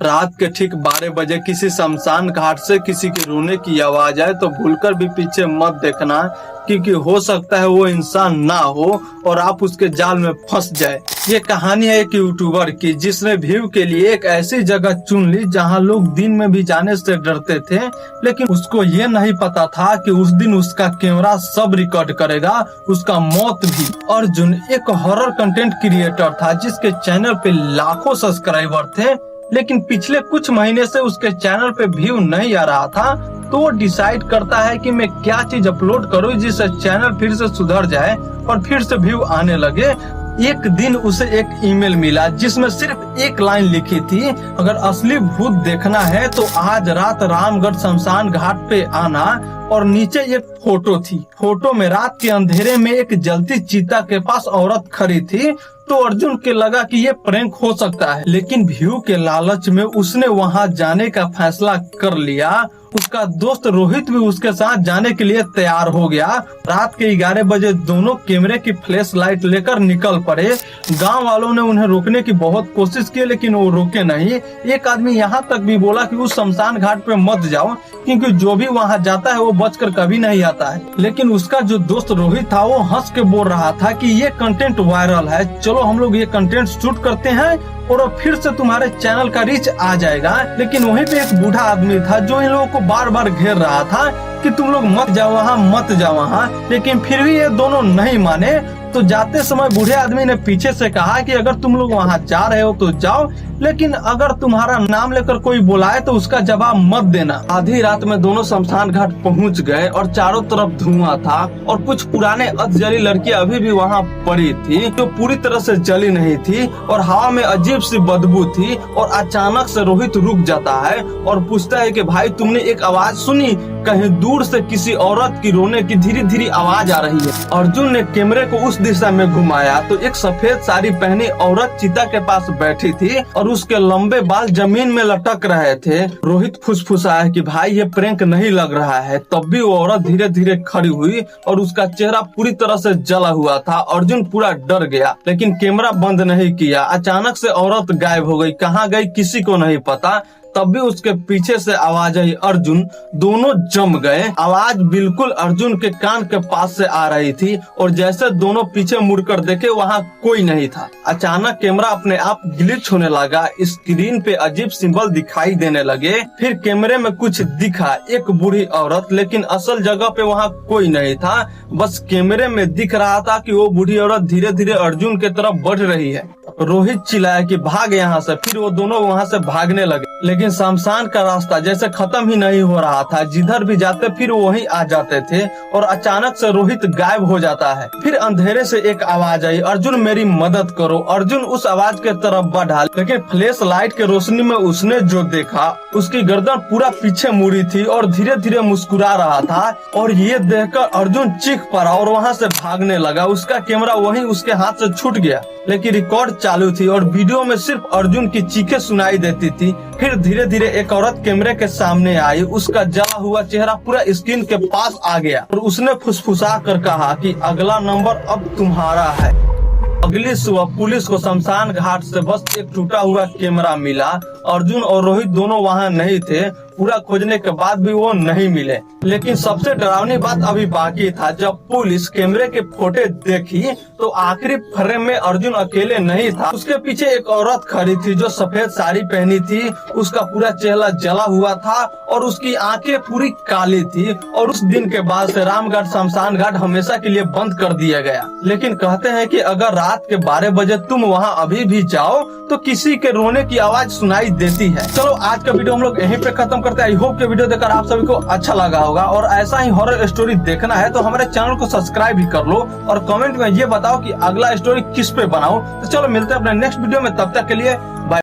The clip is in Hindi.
रात के ठीक 12 बजे किसी शमशान घाट से किसी के रोने की आवाज आए तो भूलकर भी पीछे मत देखना, क्योंकि हो सकता है वो इंसान ना हो और आप उसके जाल में फंस जाए। ये कहानी है एक यूट्यूबर की जिसने व्यू के लिए एक ऐसी जगह चुन ली जहां लोग दिन में भी जाने से डरते थे, लेकिन उसको ये नहीं पता था कि उस दिन उसका कैमरा सब रिकॉर्ड करेगा, उसका मौत भी। अर्जुन एक हॉरर कंटेंट क्रिएटर था जिसके चैनल पे लाखों सब्सक्राइबर थे, लेकिन पिछले कुछ महीने से उसके चैनल पे व्यू नहीं आ रहा था। तो वो डिसाइड करता है कि मैं क्या चीज अपलोड करूं जिससे चैनल फिर से सुधर जाए और फिर से व्यू आने लगे। एक दिन उसे एक ईमेल मिला जिसमें सिर्फ एक लाइन लिखी थी, अगर असली भूत देखना है तो आज रात रामगढ़ शमशान घाट पे आना। और नीचे एक फोटो थी। फोटो में रात के अंधेरे में एक जलती चीता के पास औरत खड़ी थी। तो अर्जुन के लगा कि ये प्रैंक हो सकता है, लेकिन व्यू के लालच में उसने वहां जाने का फैसला कर लिया। उसका दोस्त रोहित भी उसके साथ जाने के लिए तैयार हो गया। रात के 11 बजे दोनों कैमरे की फ्लैश लाइट लेकर निकल पड़े। गांव वालों ने उन्हें रोकने की बहुत कोशिश की, लेकिन वो रोके नहीं। एक आदमी यहाँ तक भी बोला कि उस शमशान घाट पे मत जाओ, क्योंकि जो भी वहाँ जाता है वो बचकर कभी नहीं आता है। लेकिन उसका जो दोस्त रोहित था वो हंस के बोल रहा था कि ये कंटेंट वायरल है, चलो हम लोग ये कंटेंट शूट करते हैं और फिर से तुम्हारे चैनल का रीच आ जाएगा। लेकिन वहीं पे एक बूढ़ा आदमी था जो इन लोगों को बार बार घेर रहा था कि तुम लोग मत जाओ वहाँ, मत जाओ वहाँ। लेकिन फिर भी ये दोनों नहीं माने। तो जाते समय बूढ़े आदमी ने पीछे से कहा कि अगर तुम लोग वहाँ जा रहे हो तो जाओ, लेकिन अगर तुम्हारा नाम लेकर कोई बुलाए तो उसका जवाब मत देना। आधी रात में दोनों शमशान घाट पहुँच गए और चारों तरफ धुआं था और कुछ पुराने अधजली लड़कियां अभी भी वहाँ पड़ी थी जो पूरी तरह से जली नहीं थी और हवा में अजीब सी बदबू थी। और अचानक से रोहित रुक जाता है और पूछता है कि भाई तुमने एक आवाज सुनी? कहीं दूर से किसी औरत की रोने की धीरे धीरे आवाज आ रही है। अर्जुन ने कैमरे को उस दिशा में घुमाया तो एक सफेद साड़ी पहनी औरत चीता के पास बैठी थी और उसके लंबे बाल जमीन में लटक रहे थे। रोहित फुसफुसाया कि भाई ये प्रैंक नहीं लग रहा है। तब भी वो औरत धीरे धीरे खड़ी हुई और उसका चेहरा पूरी तरह से जला हुआ था। अर्जुन पूरा डर गया, लेकिन कैमरा बंद नहीं किया। अचानक से औरत गायब हो गई, कहाँ गई किसी को नहीं पता। तब भी उसके पीछे से आवाज आई, अर्जुन। दोनों जम गए। आवाज बिल्कुल अर्जुन के कान के पास से आ रही थी और जैसे दोनों पीछे मुड़कर देखे वहाँ कोई नहीं था। अचानक कैमरा अपने आप ग्लिच होने लगा, स्क्रीन पे अजीब सिंबल दिखाई देने लगे। फिर कैमरे में कुछ दिखा, एक बूढ़ी औरत, लेकिन असल जगह पे वहाँ कोई नहीं था। बस कैमरे में दिख रहा था कि वो बूढ़ी औरत धीरे धीरे अर्जुन के तरफ बढ़ रही है। रोहित चिल्लाया कि भाग यहाँ से। फिर वो दोनों वहाँ से भागने लगे, लेकिन शमशान का रास्ता जैसे खत्म ही नहीं हो रहा था। जिधर भी जाते फिर वहीं आ जाते थे और अचानक से रोहित गायब हो जाता है। फिर अंधेरे से एक आवाज आई, अर्जुन मेरी मदद करो। अर्जुन उस आवाज के तरफ बढ़ा, लेकिन फ्लैश लाइट के रोशनी में उसने जो देखा उसकी गर्दन पूरा पीछे मुड़ी थी और धीरे धीरे मुस्कुरा रहा था। और ये देखकर अर्जुन चीख पड़ा और वहाँ से भागने लगा। उसका कैमरा वहीं उसके हाथ से छूट गया, लेकिन रिकॉर्ड चालू थी और वीडियो में सिर्फ अर्जुन की चीखें सुनाई देती थी। फिर धीरे धीरे एक औरत कैमरे के सामने आई। उसका जला हुआ चेहरा पूरा स्क्रीन के पास आ गया और उसने फुसफुसा कर कहा कि अगला नंबर अब तुम्हारा है। अगली सुबह पुलिस को शमशान घाट से बस एक टूटा हुआ कैमरा मिला। अर्जुन और रोहित दोनों वहाँ नहीं थे। पूरा खोजने के बाद भी वो नहीं मिले। लेकिन सबसे डरावनी बात अभी बाकी था। जब पुलिस कैमरे के फोटो देखी तो आखिरी फ्रेम में अर्जुन अकेले नहीं था। उसके पीछे एक औरत खड़ी थी जो सफेद साड़ी पहनी थी। उसका पूरा चेहरा जला हुआ था और उसकी आंखें पूरी काली थी। और उस दिन के बाद से रामगढ़ शमशान घाट हमेशा के लिए बंद कर दिया गया। लेकिन कहते हैं कि अगर रात के 12 बजे तुम वहाँ अभी भी जाओ तो किसी के रोने की आवाज सुनाई देती है। चलो आज का वीडियो हम लोग यहीं पे खत्म करते हैं। आई होप कि वीडियो देखकर आप सभी को अच्छा लगा होगा और ऐसा ही हॉरर स्टोरी देखना है तो हमारे चैनल को सब्सक्राइब भी कर लो और कमेंट में ये बताओ कि अगला स्टोरी किस पे बनाऊं। तो चलो मिलते हैं अपने नेक्स्ट वीडियो में, तब तक के लिए बाय।